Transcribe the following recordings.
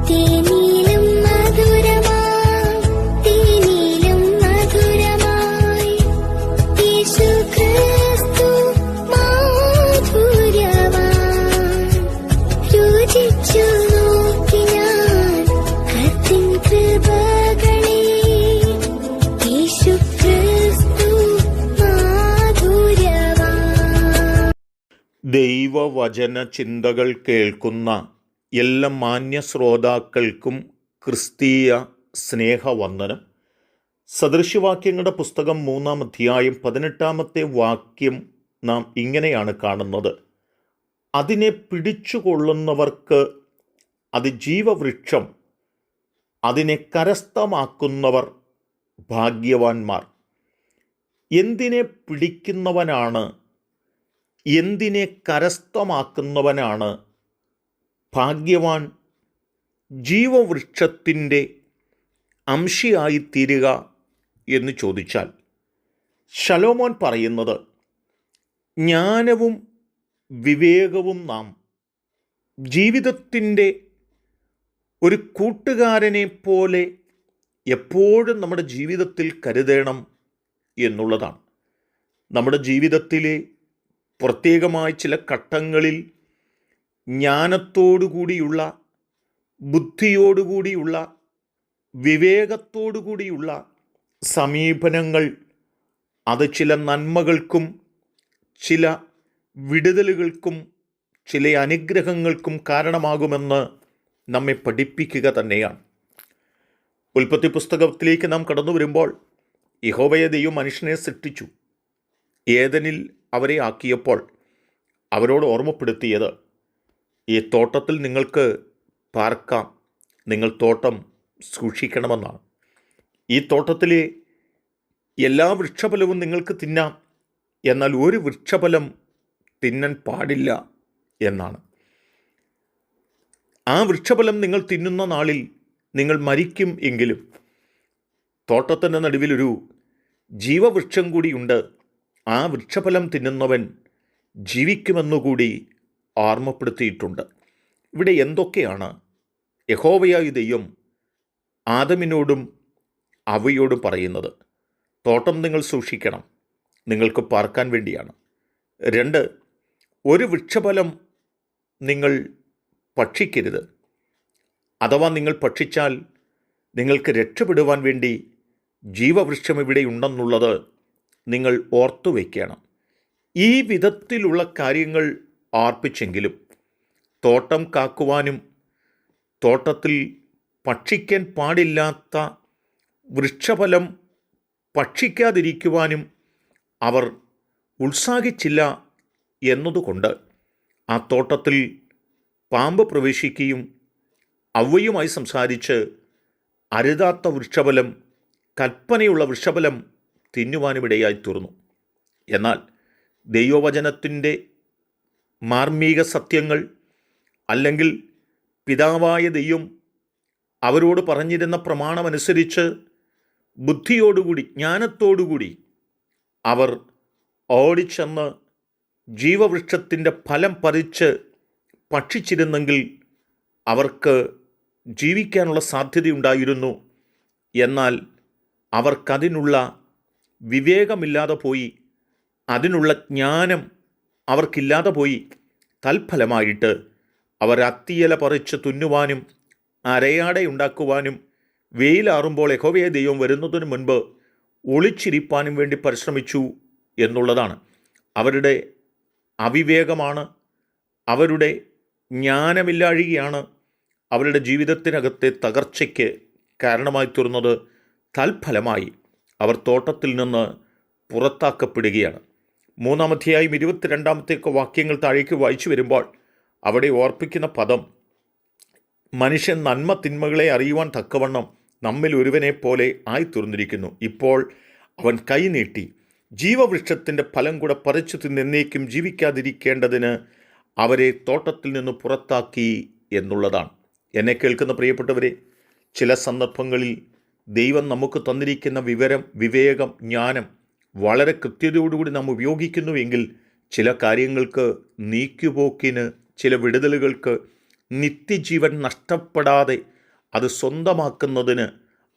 തേനിലും മധുരമായി, തേനിലും മധുരമായി, യേശുക്രിസ്തു മാധുര്യവാൻ. രുചിച്ചു നോക്കി ഞാൻ കർത്തൻ കൃപകളെ, യേശുക്രിസ്തു മാധുര്യവാൻ. ദൈവവചന ചിന്തകൾ കേൾക്കുന്ന എല്ലാ മാന്യ ശ്രോതാക്കൾക്കും ക്രിസ്തീയ സ്നേഹവന്ദനം. സദൃശവാക്യങ്ങളുടെ പുസ്തകം 3-ാം അധ്യായം 18-ാമത്തെ വാക്യം നാം ഇങ്ങനെയാണ് കാണുന്നത്: അതിനെ പിടിച്ചുകൊള്ളുന്നവർക്ക് അത് ജീവവൃക്ഷം, അതിനെ കരസ്ഥമാക്കുന്നവർ ഭാഗ്യവാന്മാർ. എന്തിനെ പിടിക്കുന്നവനാണ്, എന്തിനെ കരസ്ഥമാക്കുന്നവനാണ് ഭാഗ്യവാൻ? ജീവവൃക്ഷത്തിൻ്റെ അംശിയായിത്തീരുക എന്ന് ചോദിച്ചാൽ ശലോമോൻ പറയുന്നത്, ജ്ഞാനവും വിവേകവും നാം ജീവിതത്തിൻ്റെ ഒരു കൂട്ടുകാരനെ പോലെ എപ്പോഴും നമ്മുടെ ജീവിതത്തിൽ കരുതണം എന്നുള്ളതാണ്. നമ്മുടെ ജീവിതത്തിലെ പ്രത്യേകമായ ചില ഘട്ടങ്ങളിൽ ജ്ഞാനത്തോടുകൂടിയുള്ള, ബുദ്ധിയോടുകൂടിയുള്ള, വിവേകത്തോടുകൂടിയുള്ള സമീപനങ്ങൾ അത് ചില നന്മകൾക്കും ചില വിടുതലുകൾക്കും ചില അനുഗ്രഹങ്ങൾക്കും കാരണമാകുമെന്ന് നമ്മെ പഠിപ്പിക്കുക തന്നെയാണ്. ഉൽപ്പത്തി പുസ്തകത്തിലേക്ക് നാം കടന്നു വരുമ്പോൾ, യഹോവയായ ദൈവം മനുഷ്യനെ സൃഷ്ടിച്ചു. ഏദനിൽ അവരെ ആക്കിയപ്പോൾ അവരോട് ഓർമ്മപ്പെടുത്തിയത്, ഈ തോട്ടത്തിൽ നിങ്ങൾക്ക് പാർക്കാം, നിങ്ങൾ തോട്ടം സൂക്ഷിക്കണമെന്നാണ്. ഈ തോട്ടത്തിലെ എല്ലാ വൃക്ഷഫലവും നിങ്ങൾക്ക് തിന്നാം, എന്നാൽ ഒരു വൃക്ഷഫലം തിന്നാൻ പാടില്ല എന്നാണ്. ആ വൃക്ഷഫലം നിങ്ങൾ തിന്നുന്ന നാളിൽ നിങ്ങൾ മരിക്കും എങ്കിലും തോട്ടത്തിൻ്റെ നടുവിലൊരു ജീവവൃക്ഷം കൂടിയുണ്ട്, ആ വൃക്ഷഫലം തിന്നുന്നവൻ ജീവിക്കുമെന്നുകൂടി ഓർമ്മപ്പെടുത്തിയിട്ടുണ്ട്. ഇവിടെ എന്തൊക്കെയാണ് യഹോവയായ ദൈവം ആദമിനോടും അവയോടും പറയുന്നത്? തോട്ടം നിങ്ങൾ സൂക്ഷിക്കണം, നിങ്ങൾക്ക് പാർക്കാൻ വേണ്ടിയാണ്. 2, ഒരു വൃക്ഷഫലം നിങ്ങൾ ഭക്ഷിക്കരുത്. അഥവാ നിങ്ങൾ ഭക്ഷിച്ചാൽ നിങ്ങൾക്ക് രക്ഷപ്പെടുവാൻ വേണ്ടി ജീവവൃക്ഷം ഇവിടെ ഉണ്ടെന്നുള്ളത് നിങ്ങൾ ഓർത്തു വയ്ക്കണം. ഈ വിധത്തിലുള്ള കാര്യങ്ങൾ ആർപ്പിച്ചെങ്കിലും തോട്ടം കാക്കുവാനും തോട്ടത്തിൽ ഭക്ഷിക്കാൻ പാടില്ലാത്ത വൃക്ഷഫലം ഭക്ഷിക്കാതിരിക്കുവാനും അവർ ഉത്സാഹിച്ചില്ല എന്നതുകൊണ്ട് ആ തോട്ടത്തിൽ പാമ്പ് പ്രവേശിക്കുകയും അവയുമായി സംസാരിച്ച് അരുതാത്ത വൃക്ഷഫലം, കൽപ്പനയുള്ള വൃക്ഷഫലം തിന്നുവാനുമിടയായി തീർന്നു. എന്നാൽ ദൈവവചനത്തിൻ്റെ മാർമിക സത്യങ്ങൾ, അല്ലെങ്കിൽ പിതാവായ ദൈവം അവരോട് പറഞ്ഞിരുന്ന പ്രമാണമനുസരിച്ച് ബുദ്ധിയോടുകൂടി, ജ്ഞാനത്തോടുകൂടി അവർ ഓടിച്ചെന്ന് ജീവവൃക്ഷത്തിൻ്റെ ഫലം പറിച്ച് ഭക്ഷിച്ചിരുന്നെങ്കിൽ അവർക്ക് ജീവിക്കാനുള്ള സാധ്യതയുണ്ടായിരുന്നു. എന്നാൽ അവർക്കതിനുള്ള വിവേകമില്ലാതെ പോയി, അതിനുള്ള ജ്ഞാനം അവർക്കില്ലാതെ പോയി. തൽഫലമായിട്ട് അവർ അത്തിയില പറിച്ച് തുന്നുവാനും അരയാടയുണ്ടാക്കുവാനും വെയിലാറുമ്പോൾ യഹോവയായ ദൈവം വരുന്നതിന് മുൻപ് ഒളിച്ചിരിപ്പാനും വേണ്ടി പരിശ്രമിച്ചു എന്നുള്ളതാണ്. അവരുടെ അവിവേകമാണ്, അവരുടെ ജ്ഞാനമില്ലാഴികയാണ് അവരുടെ ജീവിതത്തിനകത്തെ തകർച്ചയ്ക്ക് കാരണമായി തീർന്നത്. തൽഫലമായി അവർ തോട്ടത്തിൽ നിന്ന് പുറത്താക്കപ്പെടുകയാണ്. 3-ാം അധ്യായം 22-ാമത്തെ വാക്യങ്ങൾ താഴേക്ക് വായിച്ചു വരുമ്പോൾ അവിടെ ഓർപ്പിക്കുന്ന പദം, മനുഷ്യൻ നന്മ തിന്മകളെ അറിയുവാൻ തക്കവണ്ണം നമ്മിൽ ഒരുവനെ പോലെ ആയിത്തീർന്നിരിക്കുന്നു. ഇപ്പോൾ അവൻ കൈ നീട്ടി ജീവവൃക്ഷത്തിൻ്റെ ഫലം കൂടെ പറിച്ചു തിന്നേക്കും ജീവിക്കാതിരിക്കേണ്ടതിന് അവരെ തോട്ടത്തിൽ നിന്ന് പുറത്താക്കി എന്നുള്ളതാണ്. എന്നെ കേൾക്കുന്ന പ്രിയപ്പെട്ടവരെ, ചില സന്ദർഭങ്ങളിൽ ദൈവം നമുക്ക് തന്നിരിക്കുന്ന വിവേകം, ജ്ഞാനം വളരെ കൃത്യതയോടുകൂടി നാം ഉപയോഗിക്കുന്നുവെങ്കിൽ ചില കാര്യങ്ങൾക്ക് നീക്കുപോക്കിന്, ചില വിടുതലുകൾക്ക്, നിത്യജീവൻ നഷ്ടപ്പെടാതെ അത് സ്വന്തമാക്കുന്നതിന്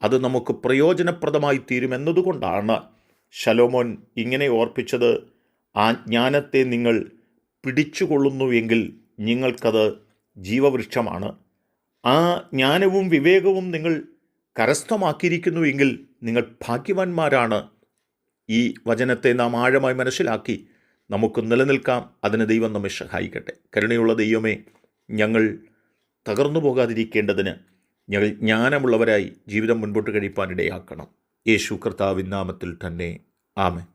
അത് നമുക്ക് പ്രയോജനപ്രദമായി തീരുമെന്നതുകൊണ്ടാണ് ശലോമോൻ ഇങ്ങനെ ഓർപ്പിച്ചത്. ആ ജ്ഞാനത്തെ നിങ്ങൾ പിടിച്ചുകൊള്ളുന്നുവെങ്കിൽ നിങ്ങൾക്കത് ജീവവൃക്ഷമാണ്. ആ ജ്ഞാനവും വിവേകവും നിങ്ങൾ കരസ്ഥമാക്കിയിരിക്കുന്നുവെങ്കിൽ നിങ്ങൾ ഭാഗ്യവാന്മാരാണ്. ഈ വചനത്തെ നാം ആഴമായി മനസ്സിലാക്കി നമുക്ക് നിലനിൽക്കാം. അതിന് ദൈവം നമ്മെ സഹായിക്കട്ടെ. കരുണയുള്ള ദൈവമേ, ഞങ്ങൾ തകർന്നു പോകാതിരിക്കേണ്ടതിന് ഞങ്ങൾ ജ്ഞാനമുള്ളവരായി ജീവിതം മുൻപോട്ട് കഴിപ്പാനിടയാക്കണം. യേശു കർത്താവിൻ നാമത്തിൽ തന്നെ ആമേൻ.